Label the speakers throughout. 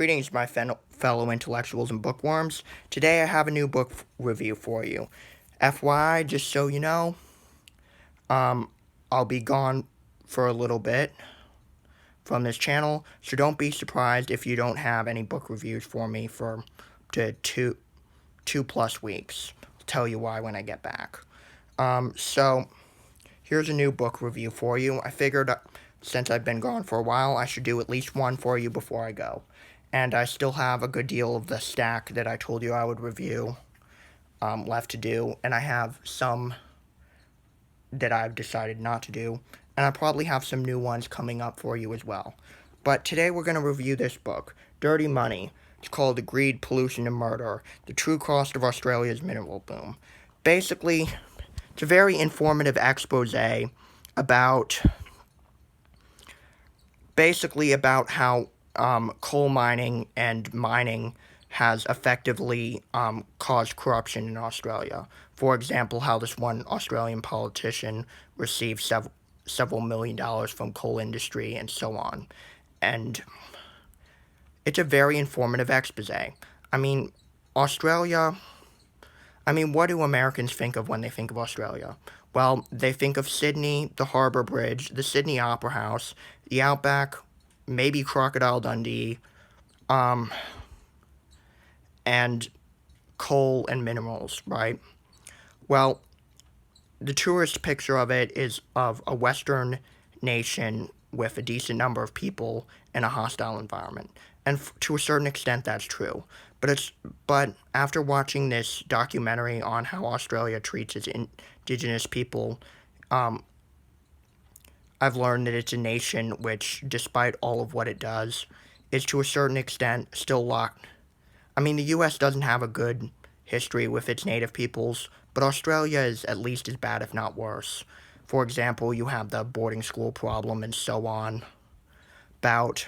Speaker 1: Greetings, my fellow intellectuals and bookworms. Today I have a new book review for you. FYI, just so you know, I'll be gone for a little bit from this channel, so don't be surprised if you don't have any book reviews for me for two plus weeks. I'll tell you why when I get back. So here's a new book review for you. I figured since I've been gone for a while, I should do at least one for you before I go. And I still have a good deal of the stack that I told you I would review left to do, and I have some that I've decided not to do, and I probably have some new ones coming up for you as well. But today we're going to review this book, Dirty Money. It's called Greed, Pollution, and Murder, The True Cost of Australia's Mineral Boom. Basically, it's a very informative expose about how coal mining and mining has effectively caused corruption in Australia. For example, how this one Australian politician received several $million from coal industry and so on. And it's a very informative expose. I mean, Australia... what do Americans think of when they think of Australia? Well, they think of Sydney, the Harbour Bridge, the Sydney Opera House, the Outback, maybe Crocodile Dundee, and coal and minerals, right? Well, the tourist picture of it is of a Western nation with a decent number of people in a hostile environment. And to a certain extent, that's true. But after watching this documentary on how Australia treats its indigenous people, I've learned that it's a nation which, despite all of what it does, is to a certain extent still locked. The U.S. doesn't have a good history with its native peoples, but Australia is at least as bad, if not worse. For example, you have the boarding school problem and so on, about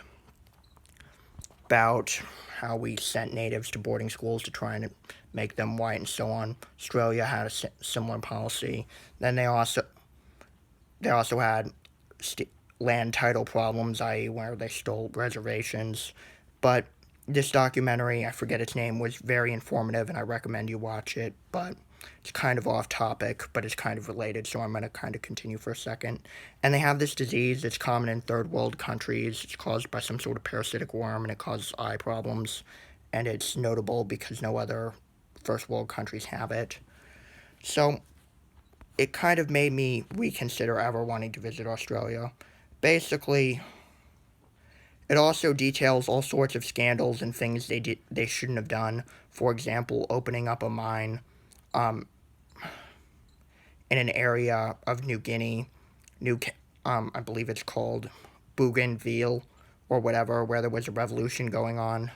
Speaker 1: how we sent natives to boarding schools to try and make them white and so on. Australia had a similar policy. Then they also had land title problems, i.e. where they stole reservations. But this documentary, I forget its name, was very informative, and I recommend you watch it. But it's kind of off topic, but it's kind of related, so I'm going to kind of continue for a second. And they have this disease that's common in third world countries. It's caused by some sort of parasitic worm, and it causes eye problems. And it's notable because no other first world countries have it. So it kind of made me reconsider ever wanting to visit Australia. Basically, it also details all sorts of scandals and things they shouldn't have done. For example, opening up a mine in an area of New Guinea, I believe it's called Bougainville or whatever, where there was a revolution going on.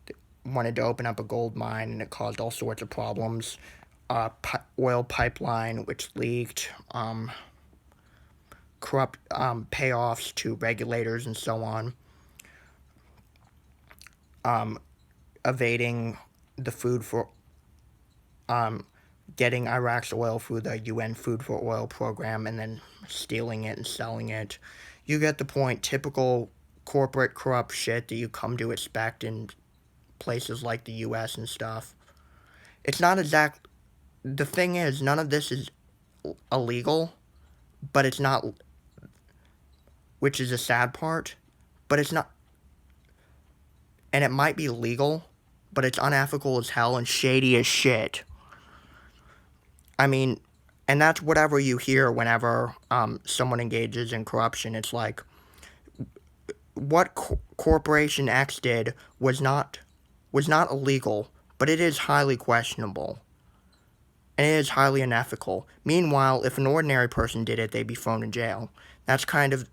Speaker 1: They wanted to open up a gold mine, and it caused all sorts of problems. Oil pipeline which leaked, corrupt payoffs to regulators and so on, evading the food for, getting Iraq's oil through the UN Food for Oil program and then stealing it and selling it. You get the point. Typical corporate corrupt shit that you come to expect in places like the US and stuff. It's not exact. The thing is, none of this is illegal, but it's not, which is a sad part, but it's not, and it might be legal, but it's unethical as hell and shady as shit. And that's whatever you hear whenever someone engages in corruption. It's like, what Corporation X did was not illegal, but it is highly questionable. And it is highly unethical. Meanwhile, if an ordinary person did it, they'd be thrown in jail. That's kind of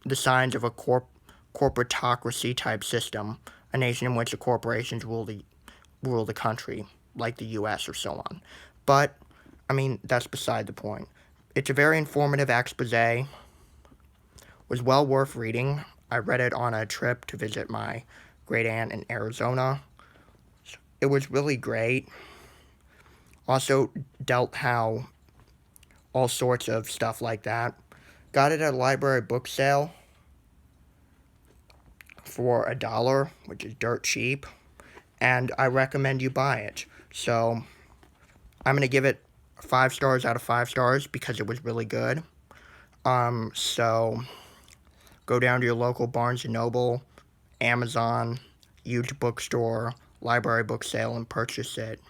Speaker 1: the signs of a corporatocracy type system, a nation in which the corporations rule the country, like the U.S. or so on. But that's beside the point. It's a very informative expose. It was well worth reading. I read it on a trip to visit my great aunt in Arizona. It was really great. Also dealt how all sorts of stuff like that. Got it at a library book sale for $1, which is dirt cheap, and I recommend you buy it. So I'm going to give it 5 stars out of 5 stars because it was really good. So go down to your local Barnes & Noble, Amazon, used bookstore, library book sale, and purchase it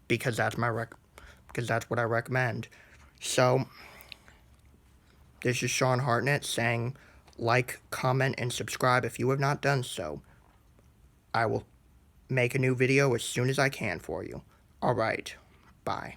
Speaker 1: because that's what I recommend. So this is Sean Hartnett saying like, comment, and subscribe if you have not done so. I will make a new video as soon as I can for you. Alright, bye.